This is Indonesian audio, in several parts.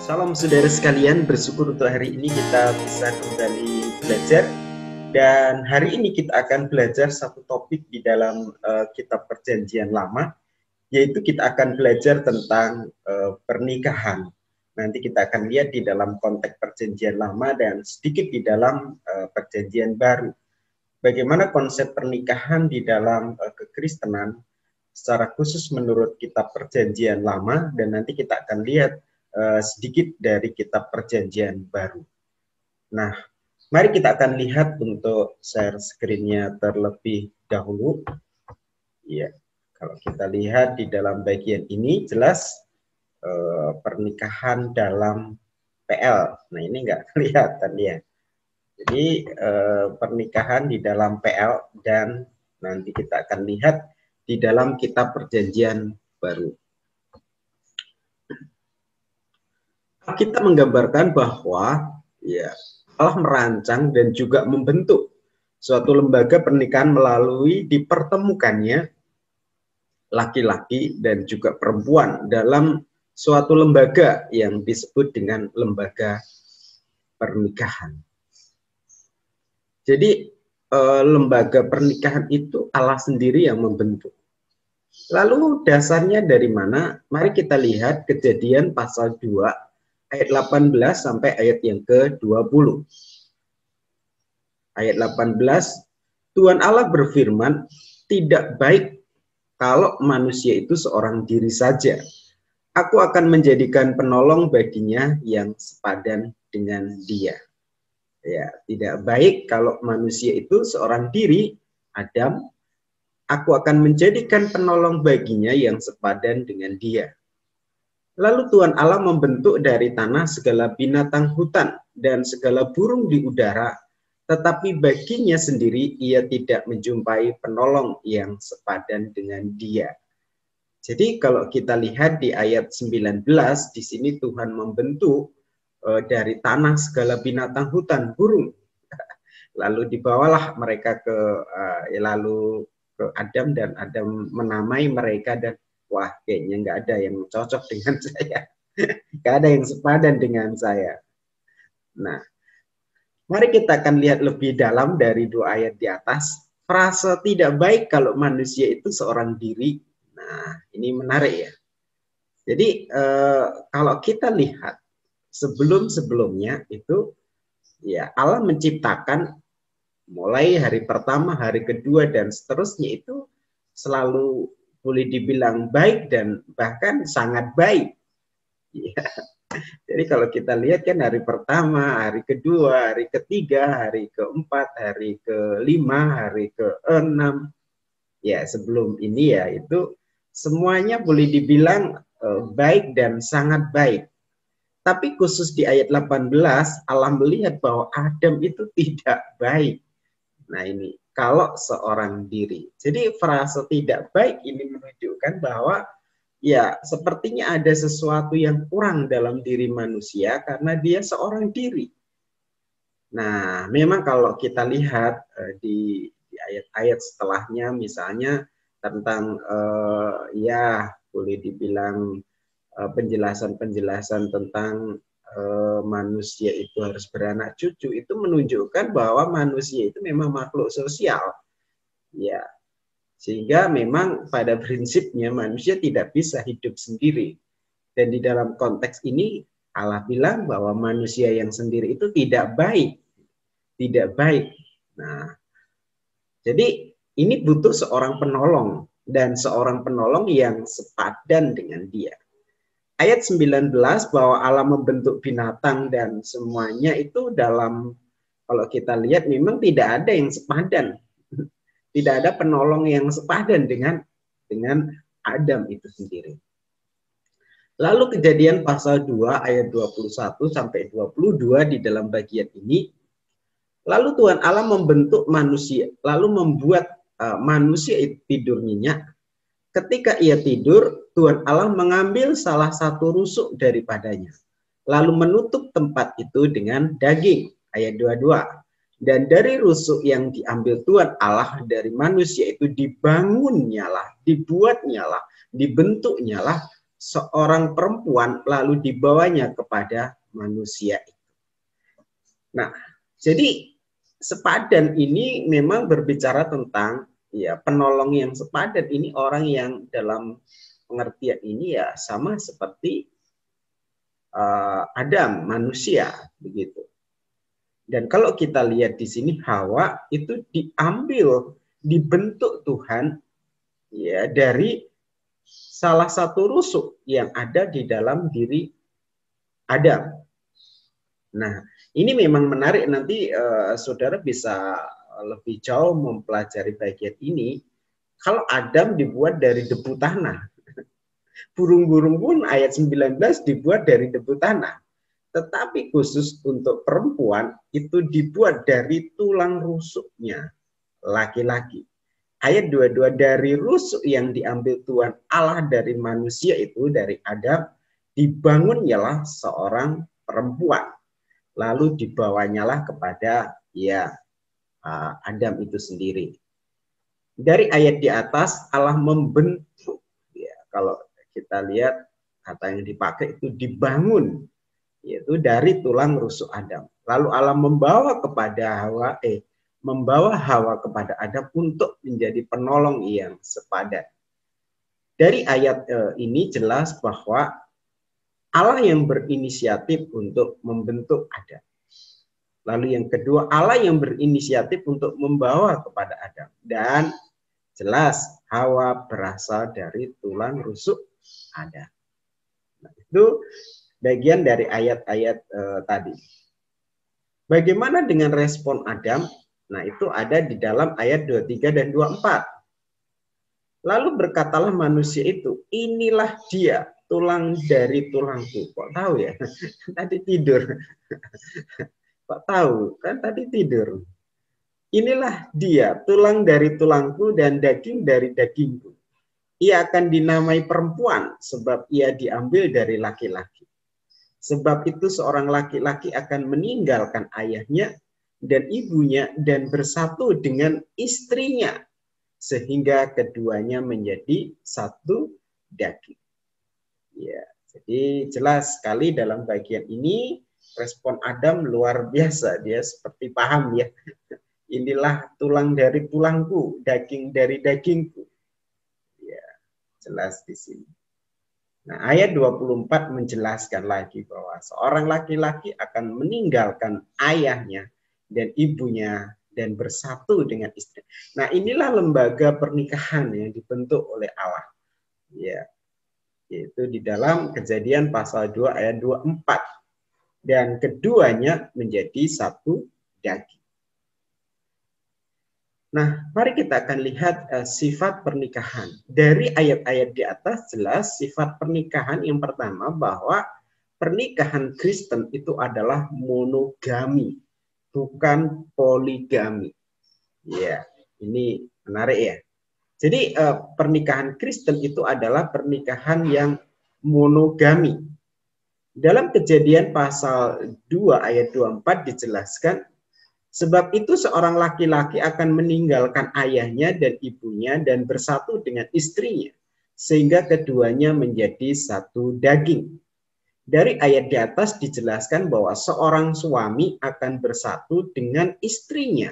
Salam saudara sekalian, bersyukur untuk hari ini kita bisa kembali belajar. Dan hari ini kita akan belajar satu topik di dalam kitab Perjanjian Lama, yaitu kita akan belajar tentang pernikahan. Nanti kita akan lihat di dalam konteks Perjanjian Lama dan sedikit di dalam Perjanjian Baru. Bagaimana konsep pernikahan di dalam kekristenan, secara khusus menurut kitab Perjanjian Lama, dan nanti kita akan lihat sedikit dari kitab Perjanjian Baru. Nah, mari kita akan lihat untuk share screen-nya terlebih dahulu. Ya, kalau kita lihat di dalam bagian ini jelas pernikahan dalam PL. Nah, ini nggak kelihatan ya. Jadi pernikahan di dalam PL dan nanti kita akan lihat di dalam kitab Perjanjian Baru. Kita menggambarkan bahwa ya Allah merancang dan juga membentuk suatu lembaga pernikahan melalui dipertemukannya laki-laki dan juga perempuan dalam suatu lembaga yang disebut dengan lembaga pernikahan. Jadi lembaga pernikahan itu Allah sendiri yang membentuk. Lalu dasarnya dari mana? Mari kita lihat Kejadian pasal 2 ayat 18 sampai ayat yang ke-20. Ayat 18, Tuhan Allah berfirman, tidak baik kalau manusia itu seorang diri saja. Aku akan menjadikan penolong baginya yang sepadan dengan dia. Ya, tidak baik kalau manusia itu seorang diri, Adam, aku akan menjadikan penolong baginya yang sepadan dengan dia. Lalu Tuhan Allah membentuk dari tanah segala binatang hutan dan segala burung di udara, tetapi baginya sendiri ia tidak menjumpai penolong yang sepadan dengan dia. Jadi kalau kita lihat di ayat 19, di sini Tuhan membentuk dari tanah segala binatang hutan, burung. Lalu dibawalah mereka ke Adam, dan Adam menamai mereka, dan wah, kayaknya nggak ada yang cocok dengan saya. Nggak ada yang sepadan dengan saya. Nah, mari kita akan lihat lebih dalam dari 2 ayat di atas. Frase tidak baik kalau manusia itu seorang diri. Nah, ini menarik ya. Jadi, kalau kita lihat sebelum-sebelumnya itu, ya Allah menciptakan mulai hari pertama, hari kedua, dan seterusnya itu selalu boleh dibilang baik dan bahkan sangat baik. Ya. Jadi kalau kita lihat kan hari pertama, hari kedua, hari ketiga, hari keempat, hari kelima, hari keenam, ya sebelum ini ya itu semuanya boleh dibilang baik dan sangat baik. Tapi khusus di ayat 18 Allah melihat bahwa Adam itu tidak baik. Nah ini kalau seorang diri. Jadi frase tidak baik ini menunjukkan bahwa ya sepertinya ada sesuatu yang kurang dalam diri manusia karena dia seorang diri. Nah memang kalau kita lihat di ayat-ayat setelahnya misalnya tentang ya boleh dibilang penjelasan-penjelasan tentang manusia itu harus beranak cucu, itu menunjukkan bahwa manusia itu memang makhluk sosial. Ya, sehingga memang pada prinsipnya manusia tidak bisa hidup sendiri. Dan di dalam konteks ini Allah bilang bahwa manusia yang sendiri itu tidak baik. Tidak baik. Nah, jadi ini butuh seorang penolong dan seorang penolong yang sepadan dengan dia. Ayat 19 bahwa Allah membentuk binatang dan semuanya itu dalam, kalau kita lihat memang tidak ada yang sepadan. Tidak ada penolong yang sepadan dengan Adam itu sendiri. Lalu Kejadian pasal 2 ayat 21 sampai 22 di dalam bagian ini. Lalu Tuhan Allah membentuk manusia, lalu membuat manusia itu tidur nyenyak. Ketika ia tidur, Tuhan Allah mengambil salah satu rusuk daripadanya, lalu menutup tempat itu dengan daging. Ayat 22. Dan dari rusuk yang diambil Tuhan Allah dari manusia itu dibangunnyalah, dibuatnyalah, dibentuknyalah seorang perempuan lalu dibawanya kepada manusia. Nah, jadi sepadan ini memang berbicara tentang ya penolong yang sepadan ini orang yang dalam pengertian ini ya sama seperti Adam, manusia, begitu. Dan kalau kita lihat di sini Hawa itu diambil, dibentuk Tuhan ya dari salah satu rusuk yang ada di dalam diri Adam. Nah, ini memang menarik, nanti saudara bisa lebih jauh mempelajari bagian ini. Kalau Adam dibuat dari debu tanah, burung-burung pun ayat 19 dibuat dari debu tanah. Tetapi khusus untuk perempuan itu dibuat dari tulang rusuknya laki-laki. Ayat 22, dari rusuk yang diambil Tuhan Allah dari manusia itu, dari Adam, dibangunnya seorang perempuan. Lalu dibawanyalah kepada ya Adam itu sendiri. Dari ayat di atas Allah membentuk, ya, kalau kita lihat kata yang dipakai itu dibangun, yaitu dari tulang rusuk Adam. Lalu Allah membawa Hawa kepada Adam untuk menjadi penolong yang sepadan. Dari ayat ini jelas bahwa Allah yang berinisiatif untuk membentuk Adam. Lalu yang kedua, Allah yang berinisiatif untuk membawa kepada Adam. Dan jelas Hawa berasal dari tulang rusuk Adam. Nah, itu bagian dari ayat-ayat tadi. Bagaimana dengan respon Adam? Nah, itu ada di dalam ayat 23 dan 24. Lalu berkatalah manusia itu, inilah dia, tulang dari tulangku. Kok tahu ya? Tadi tidur. Kok tahu? Kan tadi tidur. Inilah dia, tulang dari tulangku dan daging dari dagingku. Ia akan dinamai perempuan, sebab ia diambil dari laki-laki. Sebab itu seorang laki-laki akan meninggalkan ayahnya dan ibunya dan bersatu dengan istrinya, sehingga keduanya menjadi satu daging. Ya, jadi jelas sekali dalam bagian ini respon Adam luar biasa, dia seperti paham ya. Inilah tulang dari tulangku, daging dari dagingku. Ya, jelas di sini. Nah, ayat 24 menjelaskan lagi bahwa seorang laki-laki akan meninggalkan ayahnya dan ibunya dan bersatu dengan istri. Nah, inilah lembaga pernikahan yang dibentuk oleh Allah. Ya, yaitu di dalam Kejadian pasal 2 ayat 24. Dan keduanya menjadi satu daging. Nah, mari kita akan lihat sifat pernikahan. Dari ayat-ayat di atas jelas sifat pernikahan yang pertama bahwa pernikahan Kristen itu adalah monogami, bukan poligami. Ya, ini menarik ya. Jadi pernikahan Kristen itu adalah pernikahan yang monogami. Dalam Kejadian pasal 2 ayat 24 dijelaskan, sebab itu seorang laki-laki akan meninggalkan ayahnya dan ibunya dan bersatu dengan istrinya, sehingga keduanya menjadi satu daging. Dari ayat di atas dijelaskan bahwa seorang suami akan bersatu dengan istrinya,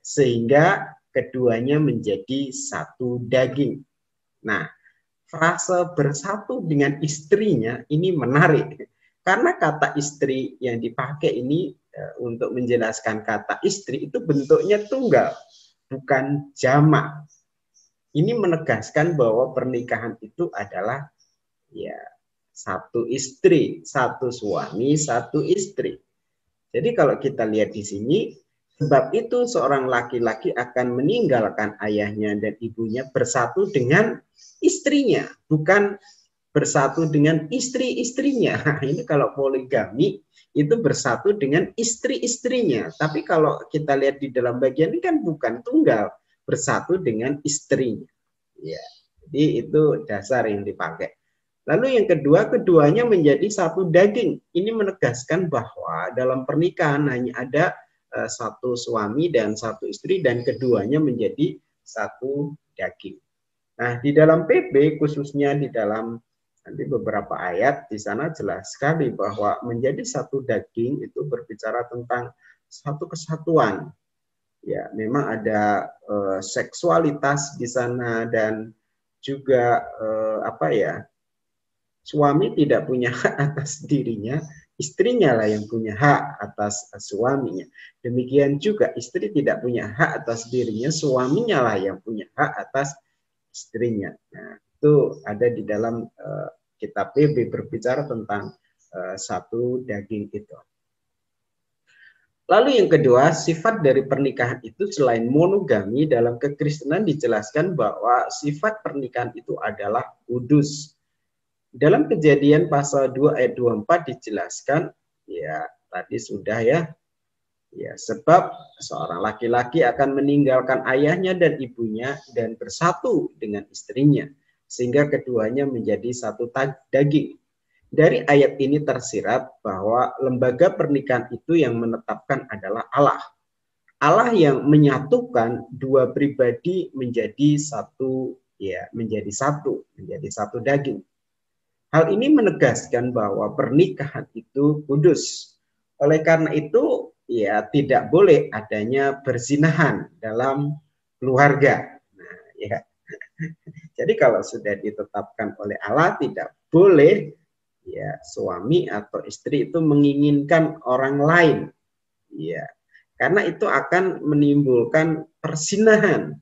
sehingga keduanya menjadi satu daging. Nah, frase bersatu dengan istrinya ini menarik, karena kata istri yang dipakai ini untuk menjelaskan kata istri itu bentuknya tunggal, bukan jamak. Ini menegaskan bahwa pernikahan itu adalah ya satu istri, satu suami, satu istri. Jadi kalau kita lihat di sini, sebab itu seorang laki-laki akan meninggalkan ayahnya dan ibunya bersatu dengan istrinya, bukan bersatu dengan istri-istrinya. Ini kalau poligami itu bersatu dengan istri-istrinya. Tapi kalau kita lihat di dalam bagian ini kan bukan tunggal, bersatu dengan istrinya. Ya, jadi itu dasar yang dipakai. Lalu yang kedua, keduanya menjadi satu daging. Ini menegaskan bahwa dalam pernikahan hanya ada satu suami dan satu istri dan keduanya menjadi satu daging. Nah, di dalam PB khususnya di dalam Nanti beberapa ayat di sana jelas sekali bahwa menjadi satu daging itu berbicara tentang satu kesatuan. Ya, memang ada seksualitas di sana dan juga apa ya? Suami tidak punya hak atas dirinya, istrinya lah yang punya hak atas suaminya. Demikian juga istri tidak punya hak atas dirinya, suaminya lah yang punya hak atas istrinya. Nah, itu ada di dalam kitab PB berbicara tentang satu daging itu. Lalu yang kedua, sifat dari pernikahan itu selain monogami, dalam kekristenan dijelaskan bahwa sifat pernikahan itu adalah kudus. Dalam Kejadian pasal 2 ayat 24 dijelaskan, ya tadi sudah ya sebab seorang laki-laki akan meninggalkan ayahnya dan ibunya dan bersatu dengan istrinya, sehingga keduanya menjadi satu daging. Dari ayat ini tersirat bahwa lembaga pernikahan itu yang menetapkan adalah Allah. Allah yang menyatukan dua pribadi menjadi satu, ya menjadi satu daging. Hal ini menegaskan bahwa pernikahan itu kudus. Oleh karena itu, ya tidak boleh adanya perzinahan dalam keluarga. Nah, ya. Jadi kalau sudah ditetapkan oleh Allah, tidak boleh ya suami atau istri itu menginginkan orang lain. Ya, karena itu akan menimbulkan perzinahan.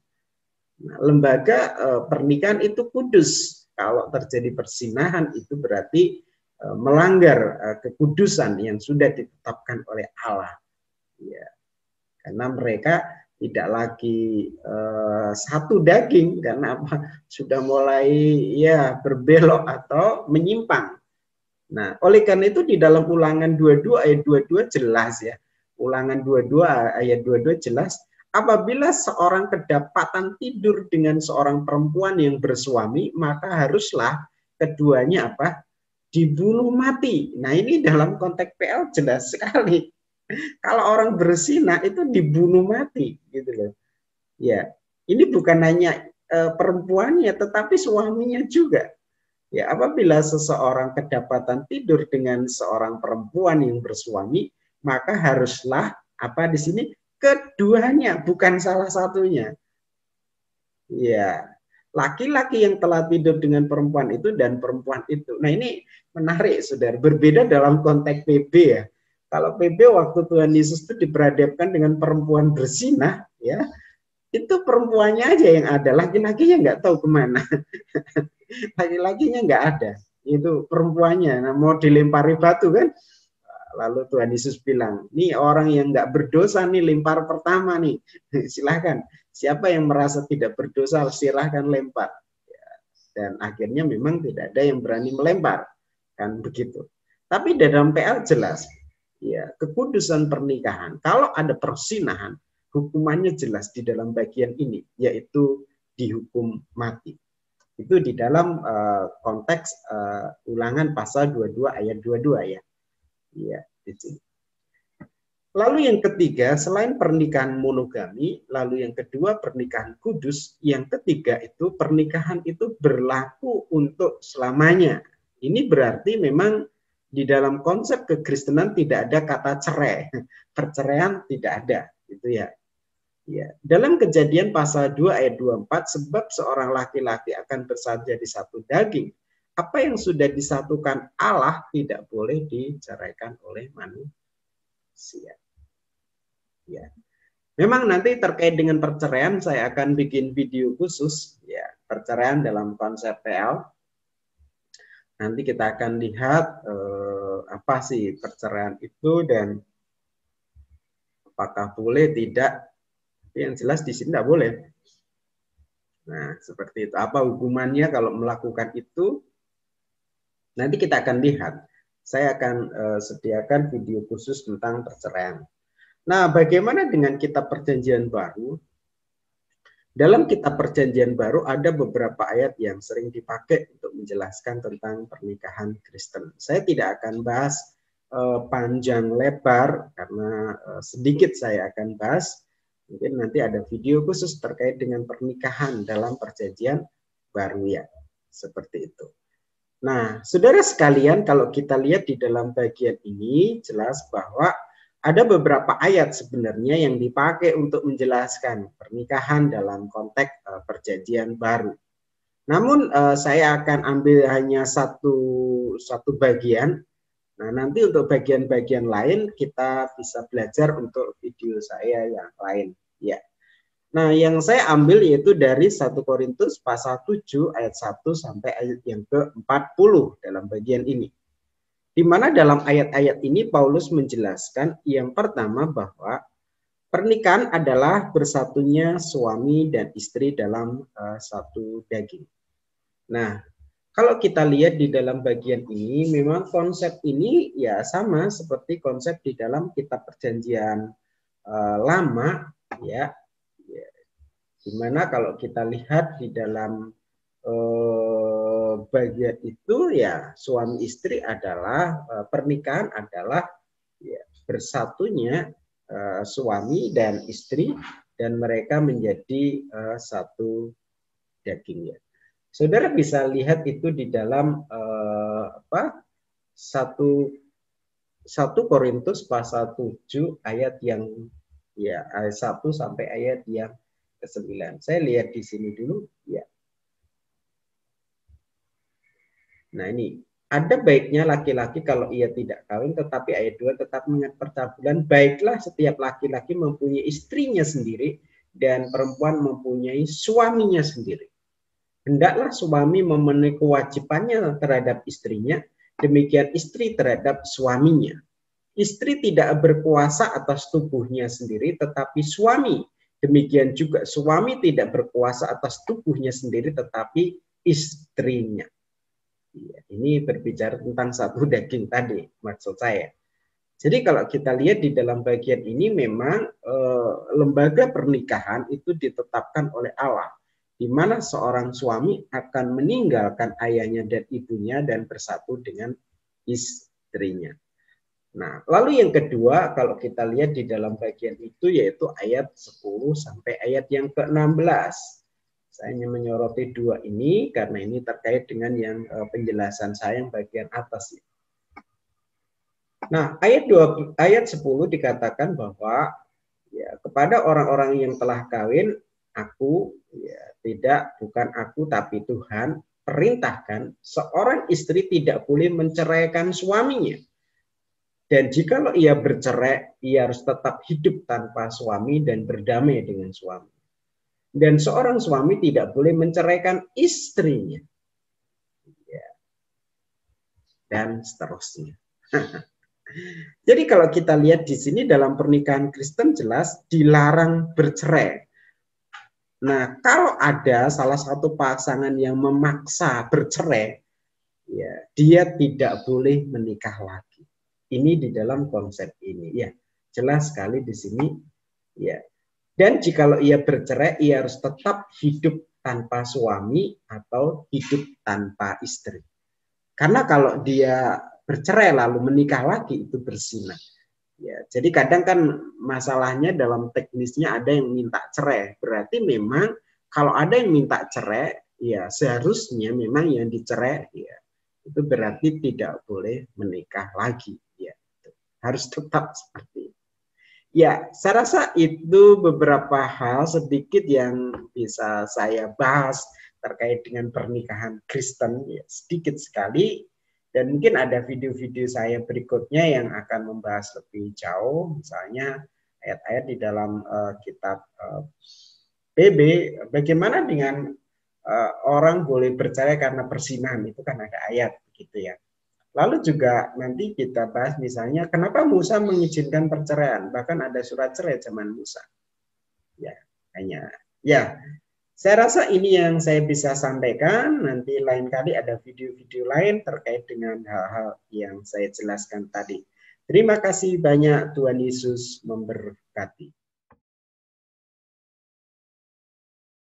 Nah, lembaga pernikahan itu kudus. Kalau terjadi perzinahan itu berarti melanggar kekudusan yang sudah ditetapkan oleh Allah. Ya, karena mereka tidak lagi satu daging karena apa? Sudah mulai ya berbelok atau menyimpang. Nah, oleh karena itu di dalam Ulangan 22 ayat 22 jelas ya. Ulangan 22 ayat 22 jelas, apabila seorang kedapatan tidur dengan seorang perempuan yang bersuami, maka haruslah keduanya apa? Dibunuh mati. Nah, ini dalam konteks PL jelas sekali. Kalau orang berzina itu dibunuh mati gitu loh. Ya, ini bukan hanya perempuannya tetapi suaminya juga. Ya, apabila seseorang kedapatan tidur dengan seorang perempuan yang bersuami, maka haruslah apa di sini keduanya, bukan salah satunya. Ya, laki-laki yang telah tidur dengan perempuan itu dan perempuan itu. Nah, ini menarik, Saudara. Berbeda dalam konteks PB ya. Kalau PB waktu Tuhan Yesus itu diperhadapkan dengan perempuan berzina, ya, itu perempuannya aja yang ada, laki-lakinya nggak tahu kemana. Laki-lakinya nggak ada, itu perempuannya. Nah, mau dilempari batu kan, lalu Tuhan Yesus bilang, nih orang yang nggak berdosa nih lempar pertama nih, silahkan. Siapa yang merasa tidak berdosa silahkan lempar. Dan akhirnya memang tidak ada yang berani melempar, kan begitu. Tapi dalam PL jelas, ya kekudusan pernikahan. Kalau ada persinahan, hukumannya jelas di dalam bagian ini, yaitu dihukum mati. Itu di dalam konteks Ulangan pasal 22 ayat 22 ya. Iya, di sini. Lalu yang ketiga, selain pernikahan monogami, lalu yang kedua pernikahan kudus, yang ketiga itu pernikahan itu berlaku untuk selamanya. Ini berarti memang di dalam konsep kekristenan tidak ada kata cerai, perceraian tidak ada, gitu ya. Ya, dalam Kejadian pasal 2 ayat 24, sebab seorang laki-laki akan bersatu jadi satu daging. Apa yang sudah disatukan Allah tidak boleh diceraikan oleh manusia. Ya. Memang nanti terkait dengan perceraian saya akan bikin video khusus ya, perceraian dalam konsep PL. Nanti kita akan lihat apa sih perceraian itu dan apakah boleh tidak. Yang jelas di sini tidak boleh. Nah, seperti itu. Apa hukumannya kalau melakukan itu? Nanti kita akan lihat. Saya akan sediakan video khusus tentang perceraian. Nah, bagaimana dengan kitab Perjanjian Baru? Dalam kitab Perjanjian Baru ada beberapa ayat yang sering dipakai untuk menjelaskan tentang pernikahan Kristen. Saya tidak akan bahas panjang lebar karena sedikit saya akan bahas. Mungkin nanti ada video khusus terkait dengan pernikahan dalam Perjanjian Baru ya. Seperti itu. Nah, saudara sekalian, kalau kita lihat di dalam bagian ini, jelas bahwa ada beberapa ayat sebenarnya yang dipakai untuk menjelaskan pernikahan dalam konteks perjanjian baru. Namun saya akan ambil hanya satu bagian. Nah, nanti untuk bagian-bagian lain kita bisa belajar untuk video saya yang lain. Ya. Nah, yang saya ambil yaitu dari 1 Korintus pasal 7 ayat 1 sampai ayat yang ke-40 dalam bagian ini. Di mana dalam ayat-ayat ini Paulus menjelaskan yang pertama bahwa pernikahan adalah bersatunya suami dan istri dalam satu daging. Nah, kalau kita lihat di dalam bagian ini, memang konsep ini ya sama seperti konsep di dalam kitab perjanjian lama, ya. Dimana kalau kita lihat di dalam bagian itu ya suami istri adalah pernikahan adalah ya, bersatunya suami dan istri dan mereka menjadi satu daging ya. Saudara bisa lihat itu di dalam satu Korintus pasal 7 ayat yang ya ayat 1 sampai ayat yang ke-9. Saya lihat di sini dulu ya. Nah, ini ada baiknya laki-laki kalau ia tidak kawin, tetapi ayat 2 tetap mengingat percabulan, baiklah setiap laki-laki mempunyai istrinya sendiri dan perempuan mempunyai suaminya sendiri. Hendaklah suami memenuhi kewajibannya terhadap istrinya, demikian istri terhadap suaminya. Istri tidak berkuasa atas tubuhnya sendiri, tetapi suami. Demikian juga suami tidak berkuasa atas tubuhnya sendiri, tetapi istrinya. Ini berbicara tentang satu daging tadi, maksud saya. Jadi kalau kita lihat di dalam bagian ini memang lembaga pernikahan itu ditetapkan oleh Allah, di mana seorang suami akan meninggalkan ayahnya dan ibunya dan bersatu dengan istrinya. Nah, lalu yang kedua kalau kita lihat di dalam bagian itu yaitu ayat 10 sampai ayat yang ke-16. Saya hanya menyoroti dua ini karena ini terkait dengan yang penjelasan saya yang bagian atas. Nah, ayat 10 dikatakan bahwa ya, kepada orang-orang yang telah kawin, aku ya, bukan aku tapi Tuhan perintahkan seorang istri tidak boleh menceraikan suaminya. Dan jikalau ia bercerai, ia harus tetap hidup tanpa suami dan berdamai dengan suami. Dan seorang suami tidak boleh menceraikan istrinya. Ya. Dan seterusnya. Jadi kalau kita lihat di sini dalam pernikahan Kristen jelas dilarang bercerai. Nah, kalau ada salah satu pasangan yang memaksa bercerai, ya, dia tidak boleh menikah lagi. Ini di dalam konsep ini, ya, jelas sekali di sini, ya. Dan jikalau ia bercerai, ia harus tetap hidup tanpa suami atau hidup tanpa istri. Karena kalau dia bercerai lalu menikah lagi itu berzina. Ya, jadi kadang kan masalahnya dalam teknisnya ada yang minta cerai. Berarti memang kalau ada yang minta cerai, ya seharusnya memang yang dicerai ya itu berarti tidak boleh menikah lagi. Ya, harus tetap seperti itu. Ya, saya rasa itu beberapa hal sedikit yang bisa saya bahas terkait dengan pernikahan Kristen, ya, sedikit sekali. Dan mungkin ada video-video saya berikutnya yang akan membahas lebih jauh, misalnya ayat-ayat di dalam kitab PB, bagaimana dengan orang boleh percaya karena persinahan, itu kan ada ayat begitu ya. Lalu juga nanti kita bahas misalnya kenapa Musa mengizinkan perceraian, bahkan ada surat cerai zaman Musa. Ya, hanya ya. Saya rasa ini yang saya bisa sampaikan. Nanti lain kali ada video-video lain terkait dengan hal-hal yang saya jelaskan tadi. Terima kasih banyak, Tuhan Yesus memberkati.